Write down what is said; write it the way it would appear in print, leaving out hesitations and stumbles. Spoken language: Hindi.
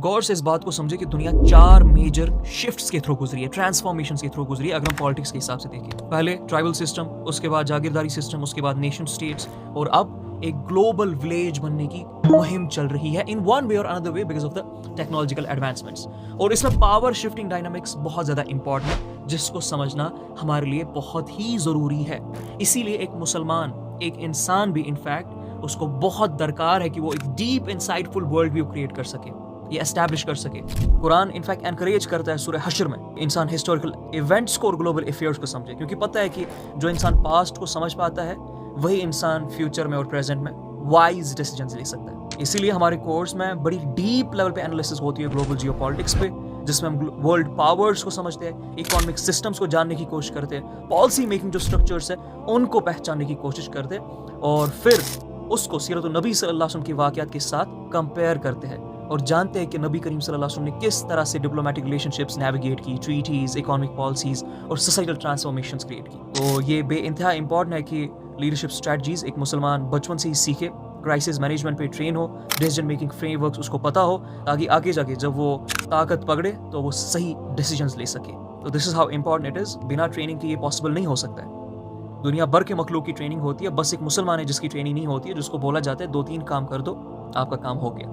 गौर से इस बात को समझे कि दुनिया 4 मेजर शिफ्ट्स के थ्रू गुजरी है, ट्रांसफॉर्मेशंस के थ्रू गुजरी है। अगर हम पॉलिटिक्स के हिसाब से देखें, पहले ट्राइबल सिस्टम, उसके बाद जागीरदारी सिस्टम, उसके बाद नेशन स्टेट्स, और अब एक ग्लोबल विलेज बनने की मुहिम चल रही है इन वन वे और another way because of the technological advancements. और इसमें पावर शिफ्टिंग डायनामिक्स बहुत ज़्यादा इंपॉर्टेंट है, जिसको समझना हमारे लिए बहुत ही ज़रूरी है। इसीलिए एक मुसलमान, एक इंसान भी इनफैक्ट उसको बहुत दरकार है कि वो एक deep insightful world view create कर सके, ये एस्टैब्लिश कर सके। कुरान इनफैक्ट एनकरेज करता है सूरह हश्र में इंसान हिस्टोरिकल इवेंट्स को और ग्लोबल अफेयर्स को समझे, क्योंकि पता है कि जो इंसान पास्ट को समझ पाता है वही इंसान फ्यूचर में और प्रेजेंट में वाइज डिसीजंस ले सकता है। इसीलिए हमारे कोर्स में बड़ी डीप लेवल पे एनालिसिस होती है ग्लोबल जियोपॉलिटिक्स पे, जिसमें हम वर्ल्ड पावर्स को समझते हैं, इकोनॉमिक सिस्टम्स को जानने की कोशिश करते हैं, पॉलिसी मेकिंग जो स्ट्रक्चर्स है उनको पहचानने की कोशिश करते हैं, और फिर उसको सीरत नबी सल्लल्लाहु अलैहि वसल्लम की वाक़यात के साथ कंपेयर करते हैं और जानते हैं कि नबी करीम सल्लल्लाहु अलैहि वसल्लम ने किस तरह से डिप्लोमेटिक रिलेशनशिप्स नेविगेट की, ट्रीटीज, इकोनॉमिक पॉलिसीज और सोसाइटल ट्रांसफॉर्मेशंस क्रिएट की। तो ये बेइंतहा इंपॉर्टेंट है कि लीडरशिप स्ट्रेटजीज एक मुसलमान बचपन से ही सीखे, क्राइसिस मैनेजमेंट पे ट्रेन हो, डिसीजन मेकिंग फ्रेमवर्क्स उसको पता हो, ताकि आगे जाके जब वो ताकत पकड़े तो वो सही डिसीजंस ले सके। तो this is how important it is. बिना ट्रेनिंग के ये पॉसिबल नहीं हो सकता है। दुनिया भर के मखलूक की ट्रेनिंग होती है, बस एक मुसलमान है जिसकी ट्रेनिंग नहीं होती है, जिसको बोला जाता है 2-3 काम कर दो, आपका काम हो गया।